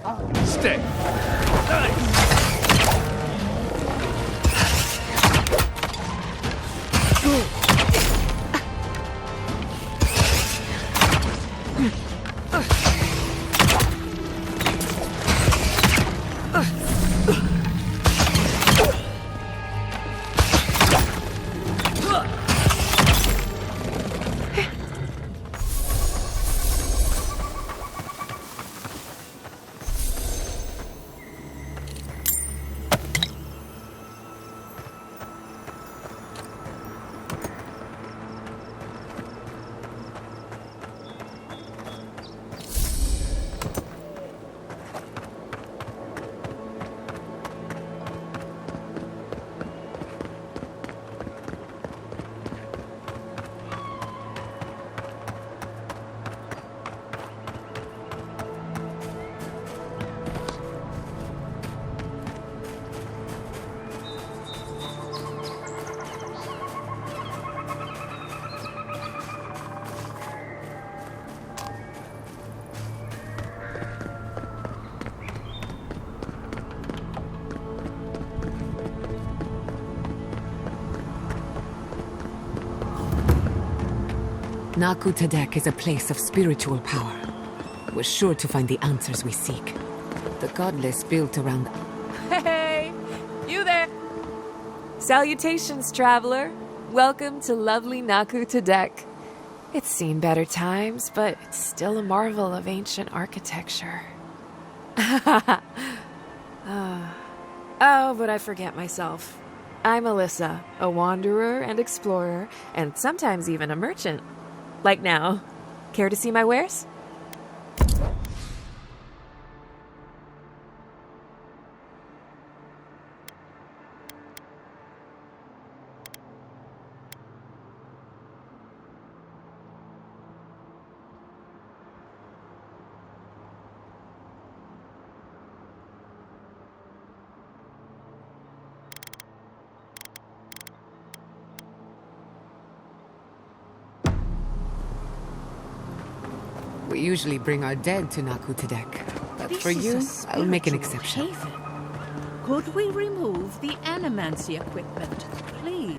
Stay. Nice. Naku Tadek is a place of spiritual power. We're sure to find the answers we seek. The godless built around... Hey! You there! Salutations, traveler. Welcome to lovely Naku Tadek. It's seen better times, but it's still a marvel of ancient architecture. Oh, but I forget myself. I'm Alyssa, a wanderer and explorer, and sometimes even a merchant. Like now. Care to see my wares? We usually bring our dead to Naku Tadek. But This for is you, a I'll make an spiritual exception. haven. Could we remove the animancy equipment, please?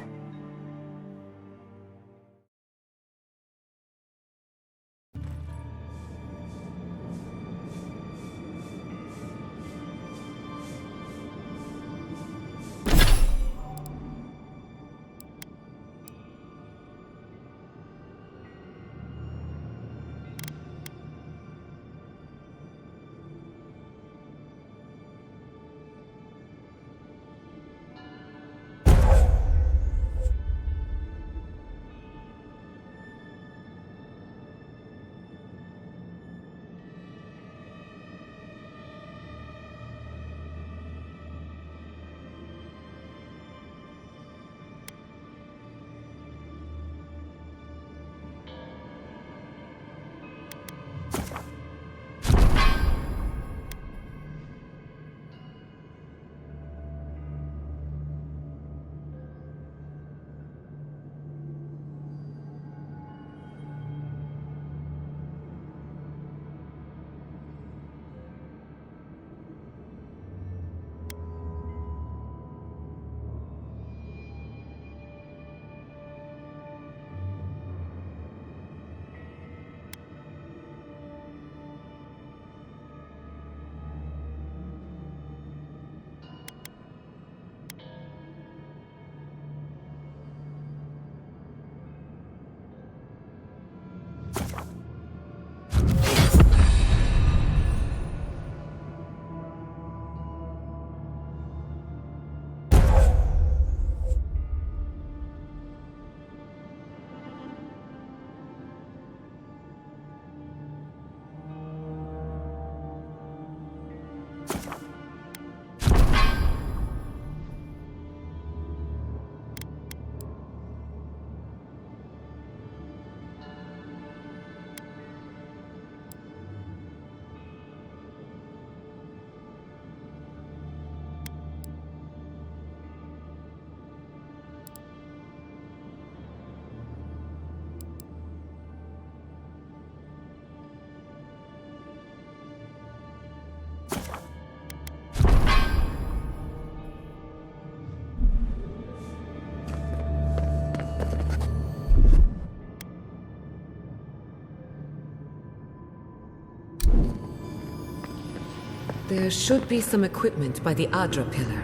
There should be some equipment by the Adra pillar.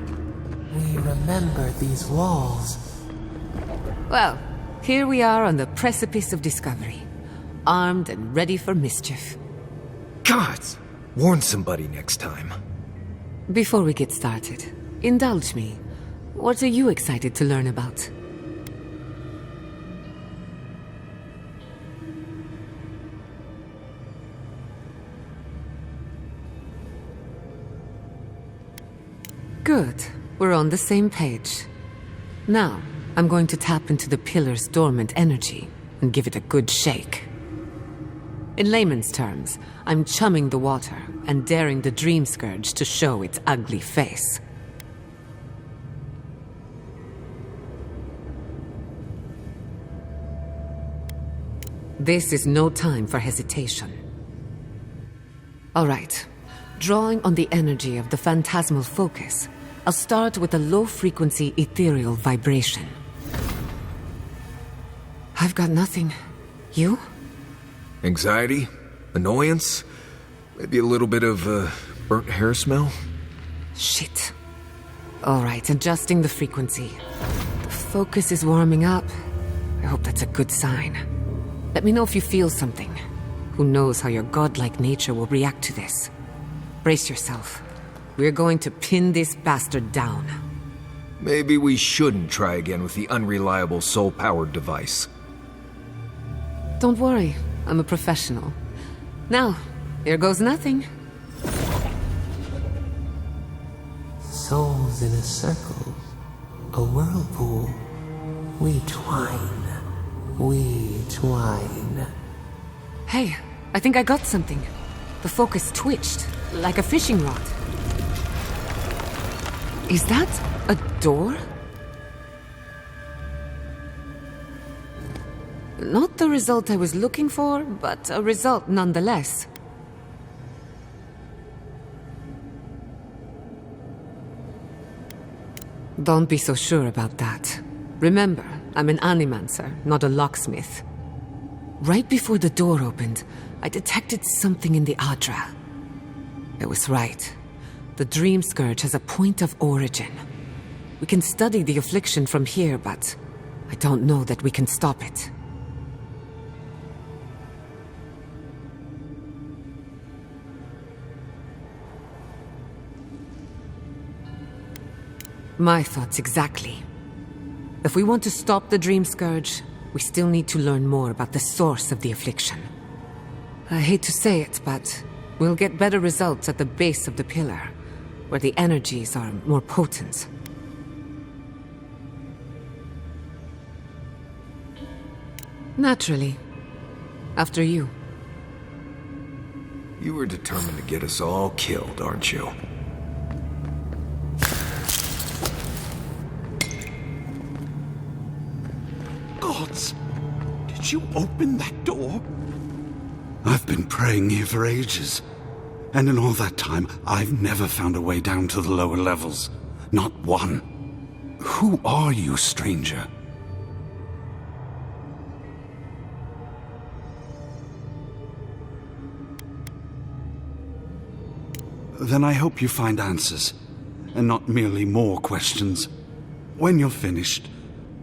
We remember these walls. Well, here we are on the precipice of discovery. Armed and ready for mischief. Gods! Warn somebody next time. Before we get started, indulge me. What are you excited to learn about? Good. We're on the same page. Now, I'm going to tap into the pillar's dormant energy and give it a good shake. In layman's terms, I'm chumming the water and daring the Dream Scourge to show its ugly face. This is no time for hesitation. All right. Drawing on the energy of the phantasmal focus, I'll start with a low-frequency ethereal vibration. I've got nothing. You? Anxiety? Annoyance? Maybe a little bit of, burnt hair smell? Shit. All right, adjusting the frequency. The focus is warming up. I hope that's a good sign. Let me know if you feel something. Who knows how your godlike nature will react to this. Brace yourself. We're going to pin this bastard down. Maybe we shouldn't try again with the unreliable soul-powered device. Don't worry, I'm a professional. Now, here goes nothing. Souls in a circle, a whirlpool. We twine, we twine. Hey, I think I got something. The focus twitched, like a fishing rod. Is that a door? Not the result I was looking for, but a result nonetheless. Don't be so sure about that. Remember, I'm an animancer, not a locksmith. Right before the door opened, I detected something in the Adra. I was right. The Dream Scourge has a point of origin. We can study the affliction from here, but I don't know that we can stop it. My thoughts exactly. If we want to stop the Dream Scourge, we still need to learn more about the source of the affliction. I hate to say it, but we'll get better results at the base of the pillar, where the energies are more potent. Naturally. After you. You were determined to get us all killed, aren't you? Gods! Did you open that door? I've been praying here for ages. And in all that time, I've never found a way down to the lower levels. Not one. Who are you, stranger? Then I hope you find answers, and not merely more questions. When you're finished,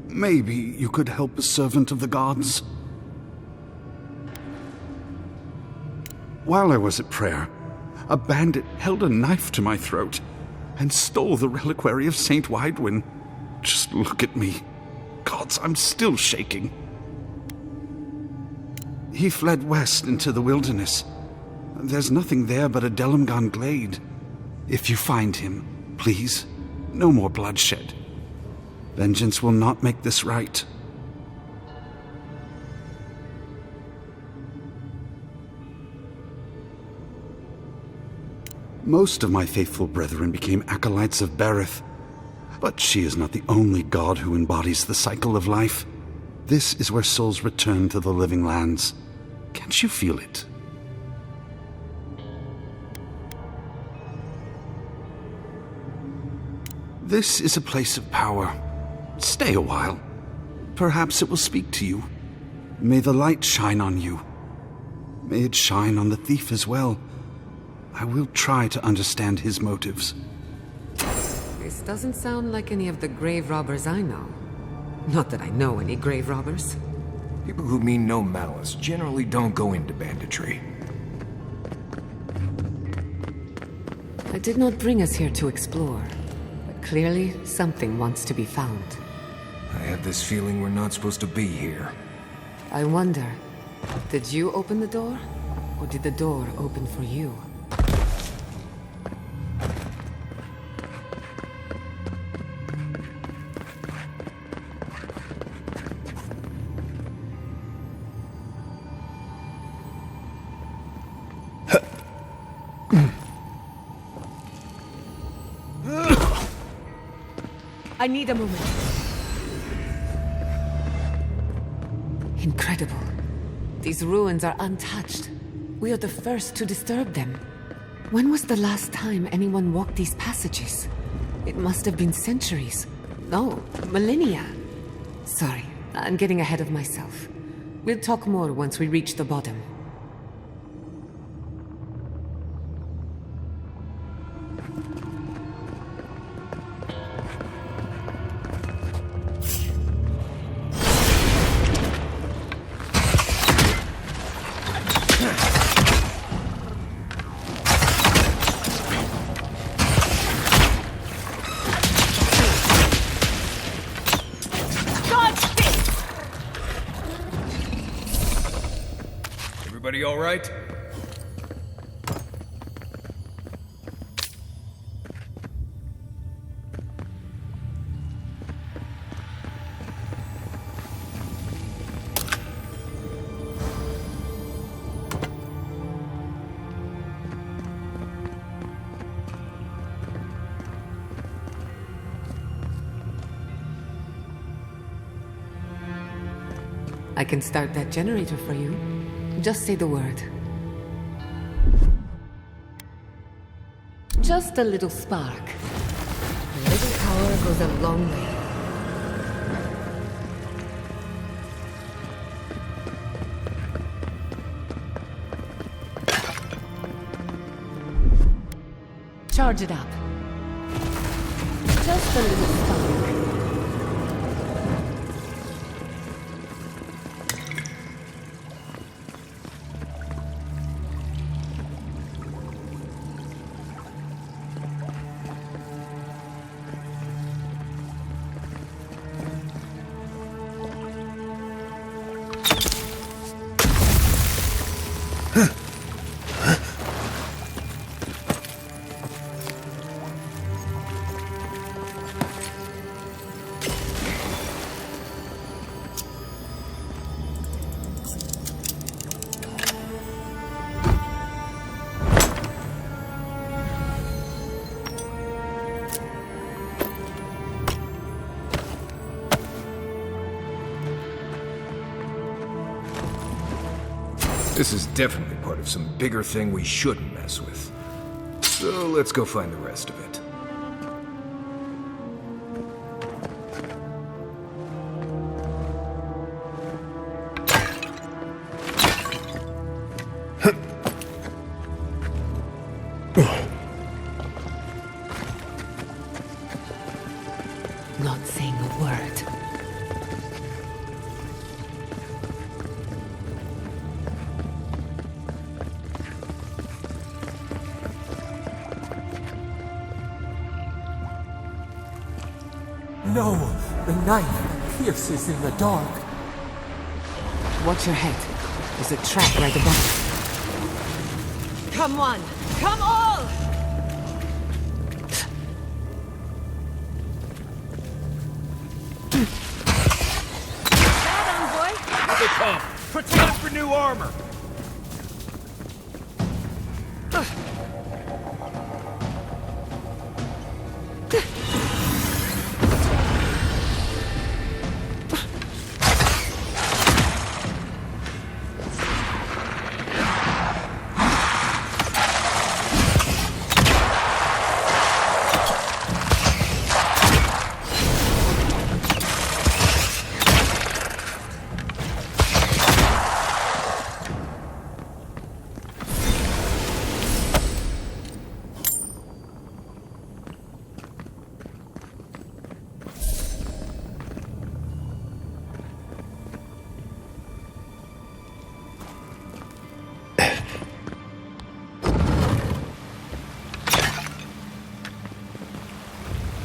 maybe you could help a servant of the gods? While I was at prayer, a bandit held a knife to my throat and stole the reliquary of Saint Widwin. Just look at me. Gods, I'm still shaking. He fled west into the wilderness. There's nothing there but a Delimgan glade. If you find him, please, no more bloodshed. Vengeance will not make this right. Most of my faithful brethren became acolytes of Berith, but she is not the only god who embodies the cycle of life. This is where souls return to the living lands. Can't you feel it? This is a place of power. Stay a while. Perhaps it will speak to you. May the light shine on you. May it shine on the thief as well. I will try to understand his motives. This doesn't sound like any of the grave robbers I know. Not that I know any grave robbers. People who mean no malice generally don't go into banditry. I did not bring us here to explore, but clearly something wants to be found. I have this feeling we're not supposed to be here. I wonder, did you open the door? Or did the door open for you? I need a moment. Incredible. These ruins are untouched. We are the first to disturb them. When was the last time anyone walked these passages? It must have been centuries. No, millennia. Sorry, I'm getting ahead of myself. We'll talk more once we reach the bottom. Everybody all right? I can start that generator for you. Just say the word. Just a little spark. A little power goes a long way. Charge it up. Just a little spark. This is definitely part of some bigger thing we shouldn't mess with. So let's go find the rest of it. Not saying a word. No, the knife pierces in the dark. Watch your head. There's a trap right above. Come on! Come all! Here they come! Prepare for new armor!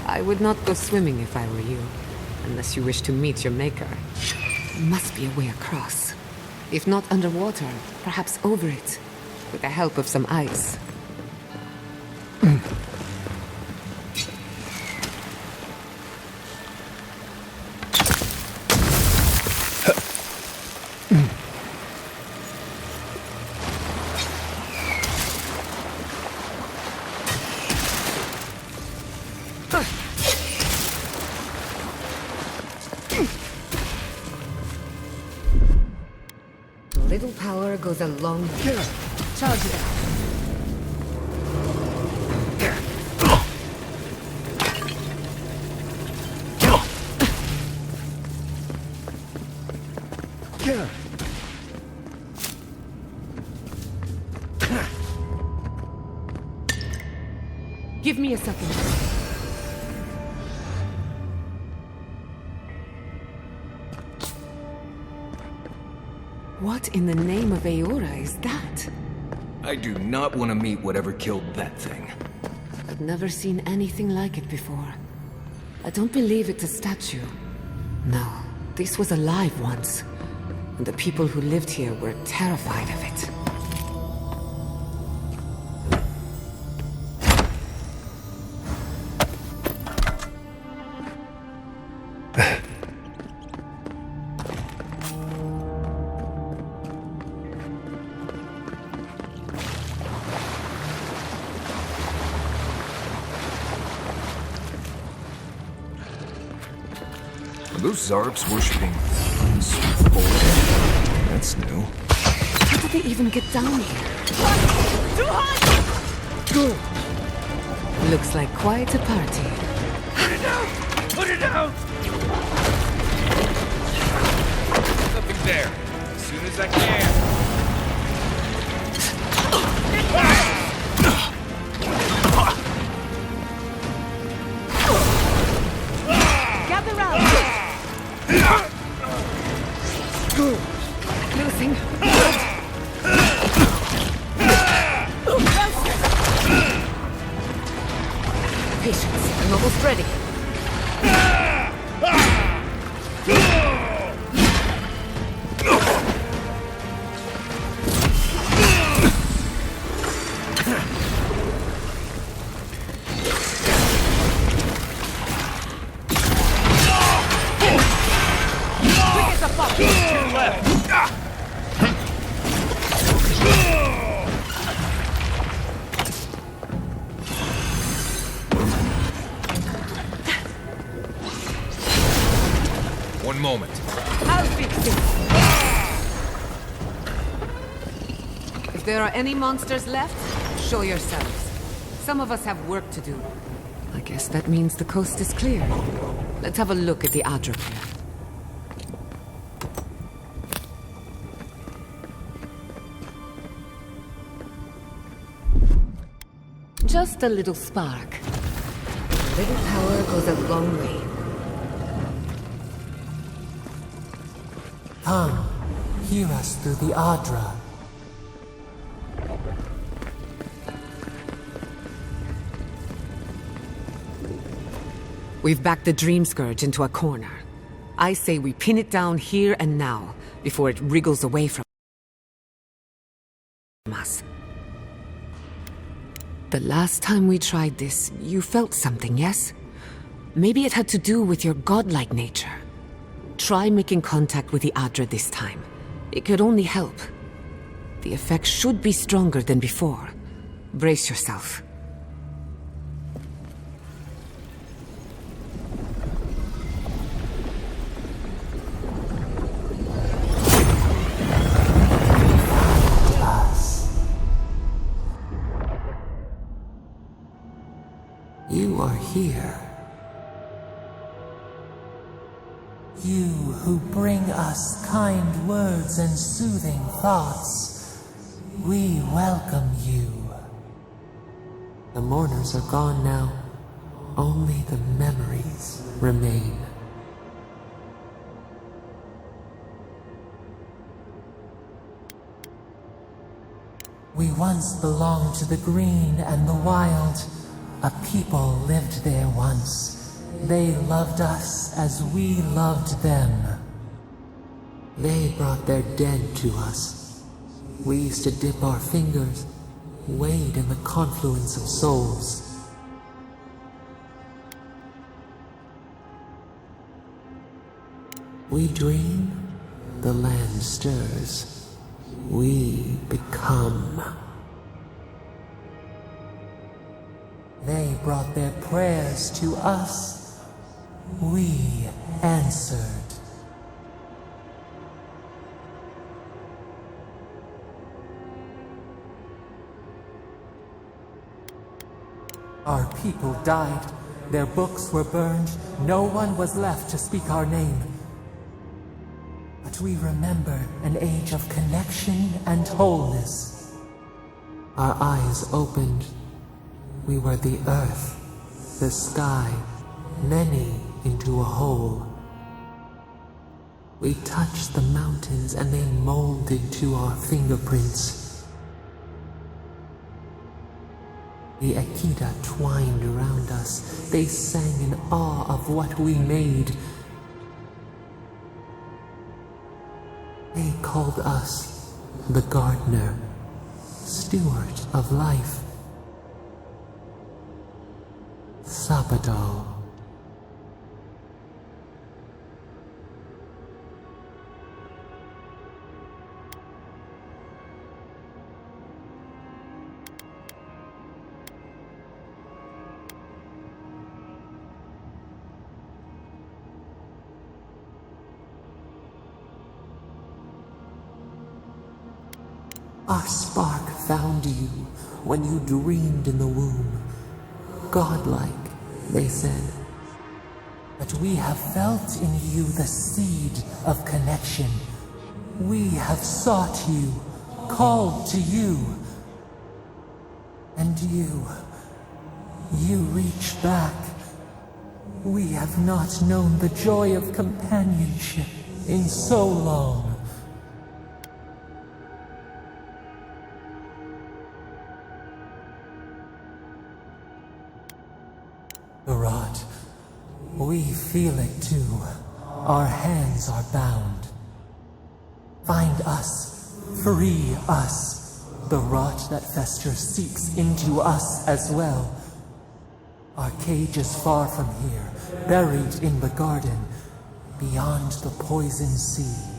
I would not go swimming if I were you, unless you wish to meet your maker. There must be a way across. If not underwater, perhaps over it, with the help of some ice. Little power goes a long way. Charge it up. Give me a second. What in the name of Aora is that? I do not want to meet whatever killed that thing. I've never seen anything like it before. I don't believe it's a statue. No, this was alive once. And the people who lived here were terrified of it. Are those Zarps worshipping Sword? That's new. How did they even get down here? Too hot! Good. Looks like quite a party. Put it down! Put it down! Nothing there. As soon as I can. Gather round. Losing. Patience. I'm almost ready. One moment. I'll fix it. If there are any monsters left, show yourselves. Some of us have work to do. I guess that means the coast is clear. Let's have a look at the Adra pier. Just a little spark. A little power goes a long way. Come, hear us through the Adra. We've backed the Dream Scourge into a corner. I say we pin it down here and now, before it wriggles away from us. The last time we tried this, you felt something, yes? Maybe it had to do with your godlike nature. Try making contact with the Adra this time. It could only help. The effect should be stronger than before. Brace yourself. You are here. You who bring us kind words and soothing thoughts, we welcome you. The mourners are gone now. Only the memories remain. We once belonged to the green and the wild, A people lived there once. They loved us as we loved them. They brought their dead to us. We used to dip our fingers, wade in the confluence of souls. We dream, the land stirs. We become. They brought their prayers to us. We answered. Our people died. Their books were burned. No one was left to speak our name. But we remember an age of connection and wholeness. Our eyes opened. We were the earth, the sky, many into a whole. We touched the mountains and they molded to our fingerprints. The Akita twined around us. They sang in awe of what we made. They called us the gardener, steward of life. Sabado. Our spark found you when you dreamed in the womb. Godlike, they said. But we have felt in you the seed of connection. We have sought you, called to you. And you reach back. We have not known the joy of companionship in so long. The rot. We feel it too. Our hands are bound. Find us. Free us. The rot that festers seeps into us as well. Our cage is far from here, buried in the garden, beyond the poison sea.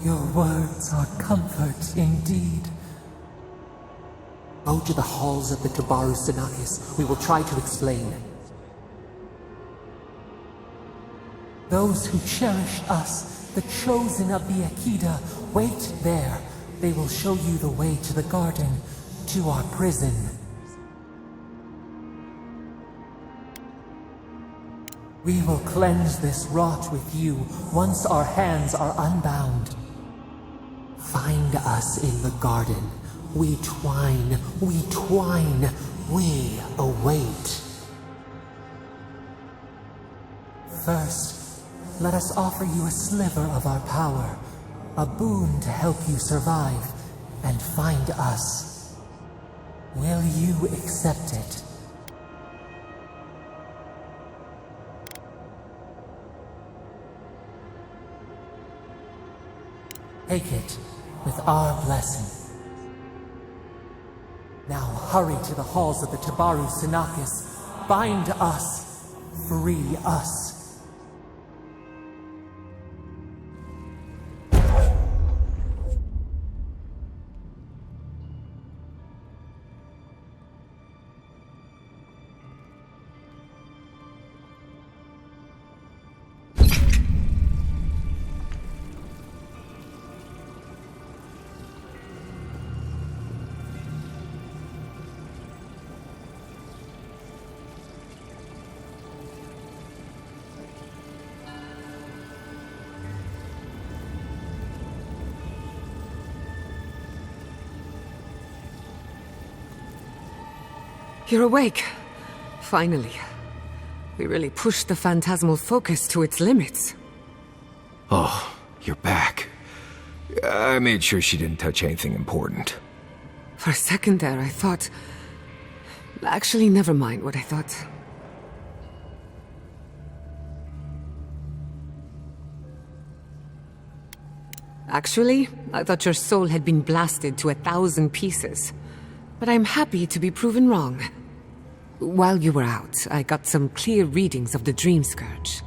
Your words are comfort indeed. Go to the halls of the Tabaru Sinakis. We will try to explain. Those who cherish us, the chosen of the Akita, wait there. They will show you the way to the garden, to our prison. We will cleanse this rot with you once our hands are unbound. Find us in the garden. We twine, we await. First, let us offer you a sliver of our power, a boon to help you survive and find us. Will you accept it? Take it with our blessing. Now hurry to the halls of the Tabaru Sinakis. Bind us. Free us. You're awake. Finally. We really pushed the phantasmal focus to its limits. Oh, you're back. I made sure she didn't touch anything important. For a second there, I thought... Actually, never mind what I thought. Actually, I thought your soul had been blasted to 1,000 pieces. But I'm happy to be proven wrong. While you were out, I got some clear readings of the Dream Scourge.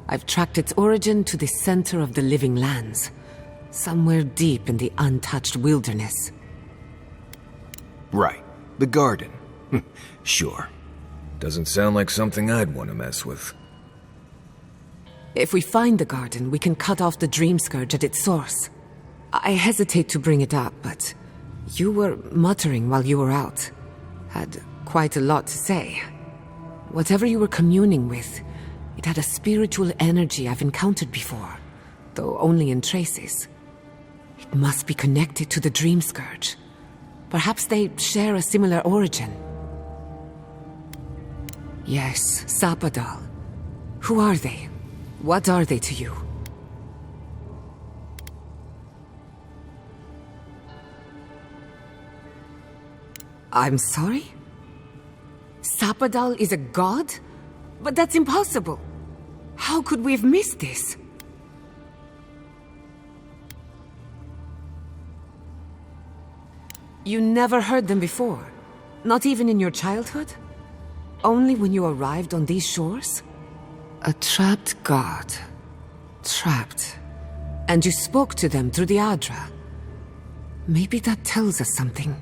I've tracked its origin to the center of the living lands, somewhere deep in the untouched wilderness. Right. The garden. Sure. Doesn't sound like something I'd want to mess with. If we find the garden, we can cut off the Dream Scourge at its source. I hesitate to bring it up, but you were muttering while you were out. Had quite a lot to say. Whatever you were communing with, it had a spiritual energy I've encountered before, though only in traces. It must be connected to the Dream Scourge. Perhaps they share a similar origin. Yes, Sapadal. Who are they? What are they to you? I'm sorry? Sapadal is a god? But that's impossible. How could we have missed this? You never heard them before? Not even in your childhood? Only when you arrived on these shores? A trapped god. Trapped. And you spoke to them through the Adra. Maybe that tells us something.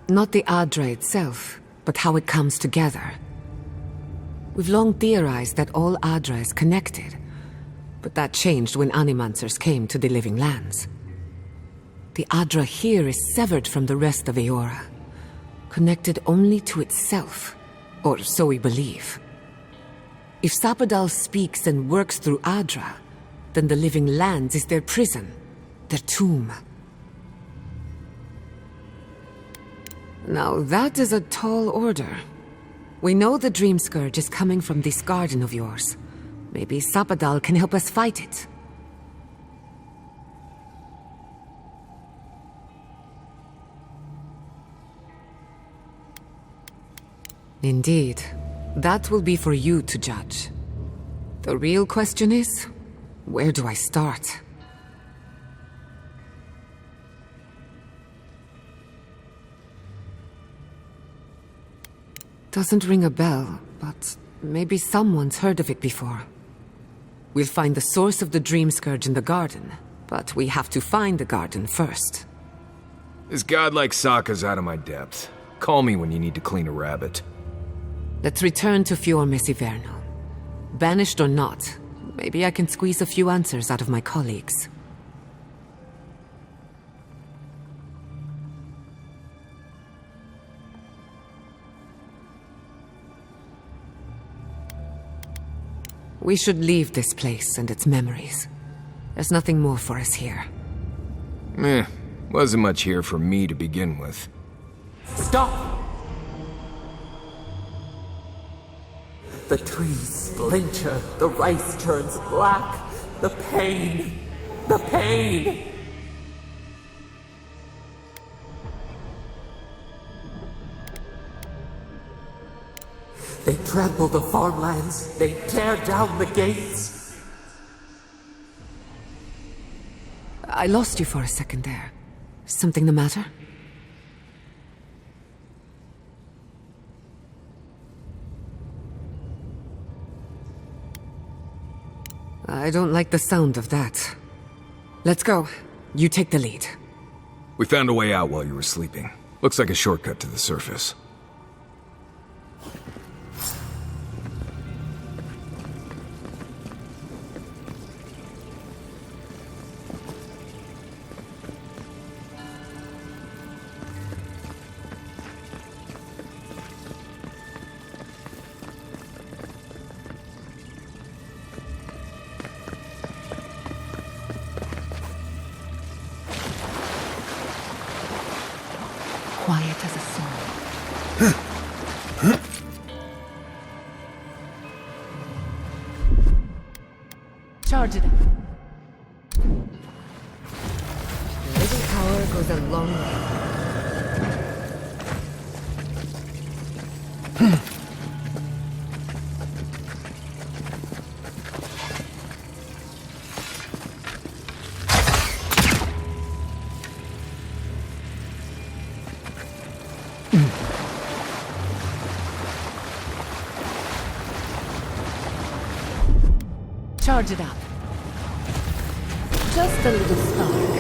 Not the Adra itself, but how it comes together. We've long theorized that all Adra is connected, but that changed when Animancers came to the Living Lands. The Adra here is severed from the rest of Eora, connected only to itself, or so we believe. If Sapadal speaks and works through Adra, then the Living Lands is their prison, their tomb. Now that is a tall order. We know the Dream Scourge is coming from this garden of yours. Maybe Sapadal can help us fight it. Indeed. That will be for you to judge. The real question is, where do I start? Doesn't ring a bell, but maybe someone's heard of it before. We'll find the source of the Dream Scourge in the garden, but we have to find the garden first. This godlike Sokka's out of my depth. Call me when you need to clean a rabbit. Let's return to Fior Messiverno. Banished or not, maybe I can squeeze a few answers out of my colleagues. We should leave this place and its memories. There's nothing more for us here. Wasn't much here for me to begin with. Stop! The trees splinter, the rice turns black. The pain! The pain! They trample the farmlands, they tear down the gates. I lost you for a second there. Something the matter? I don't like the sound of that. Let's go. You take the lead. We found a way out while you were sleeping. Looks like a shortcut to the surface. Quiet as a song. Charge it up. A little power goes a long way. Charge it up. Just a little spark.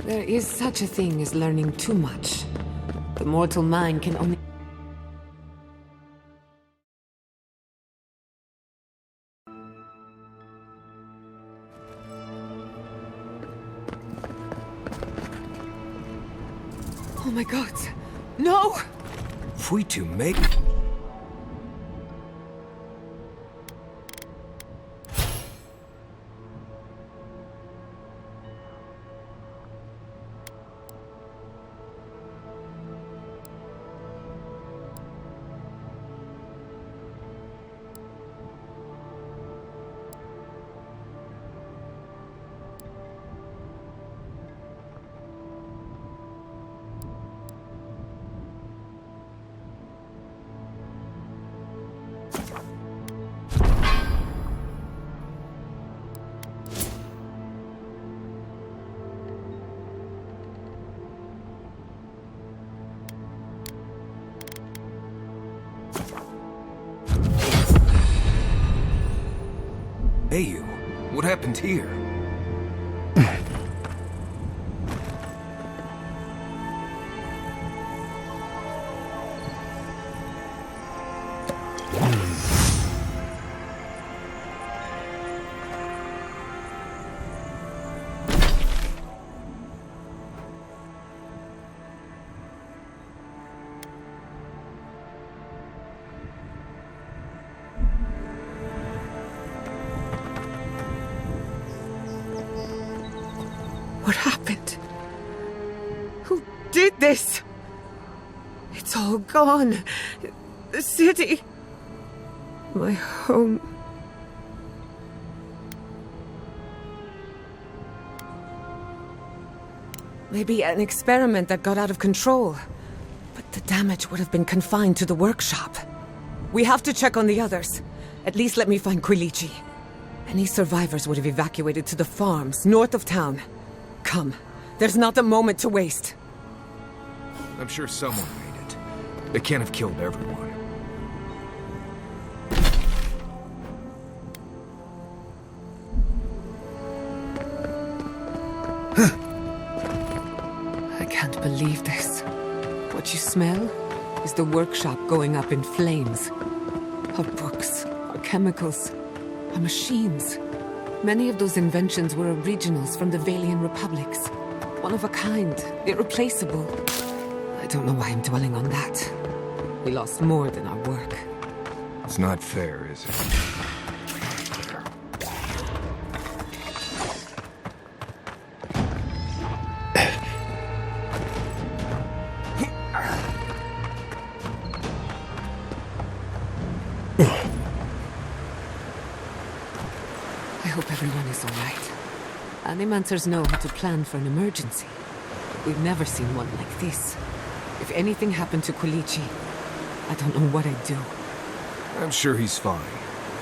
There is such a thing as learning too much. The mortal mind can only... Oh my god! No! If we two make... Hey you, what happened here? What happened? Who did this? It's all gone. The city. My home. Maybe an experiment that got out of control. But the damage would have been confined to the workshop. We have to check on the others. At least let me find Quilici. Any survivors would have evacuated to the farms north of town. Come. There's not a moment to waste. I'm sure someone made it. They can't have killed everyone. I can't believe this. What you smell is the workshop going up in flames. Our books, our chemicals, our machines. Many of those inventions were originals from the Valian republics. One of a kind, irreplaceable. I don't know why I'm dwelling on that. We lost more than our work. It's not fair, is it? I hope everyone is all right. Animancers know how to plan for an emergency. We've never seen one like this. If anything happened to Quilici, I don't know what I'd do. I'm sure he's fine.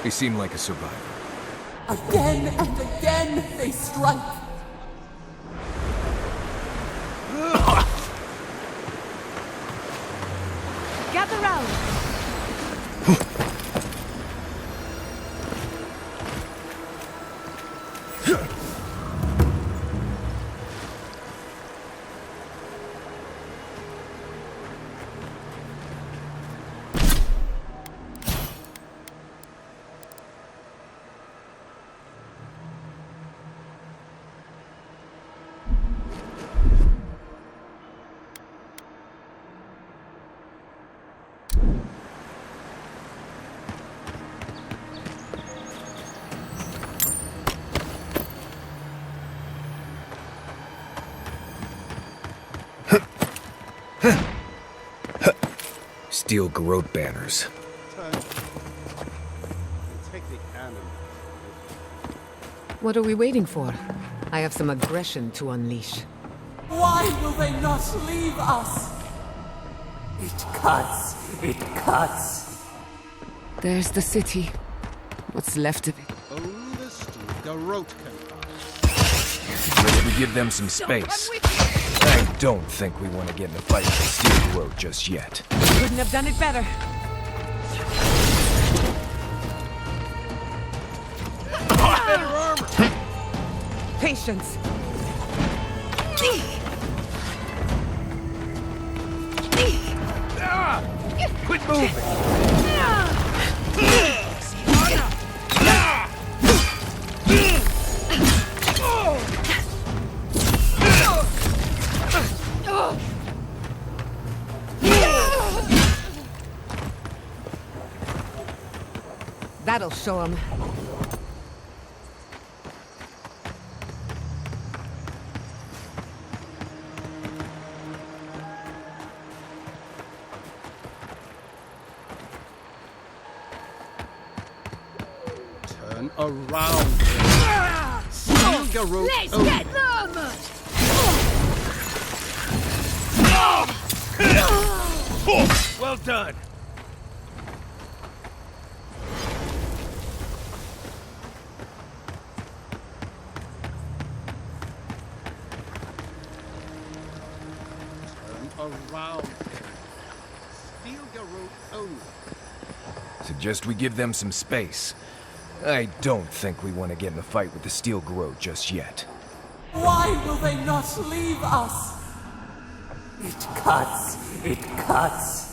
He seemed like a survivor. Again and again they strike. Gather round. Steel garrote banners. What are we waiting for? I have some aggression to unleash. Why will they not leave us? It cuts. It cuts. There's the city. What's left of it. Only the steel garrote can Suggest we give them some space. I don't think we want to get in a fight with the steel garrote just yet. Couldn't have done it better. Better armor! Patience. Quit moving! That'll show him. turn around. Steel garrote. Let's get them! Well done! Turn around. Steel garrote only. Suggest we give them some space. I don't think we want to get in a fight with the steel garrote just yet. Why will they not leave us? It cuts. It cuts.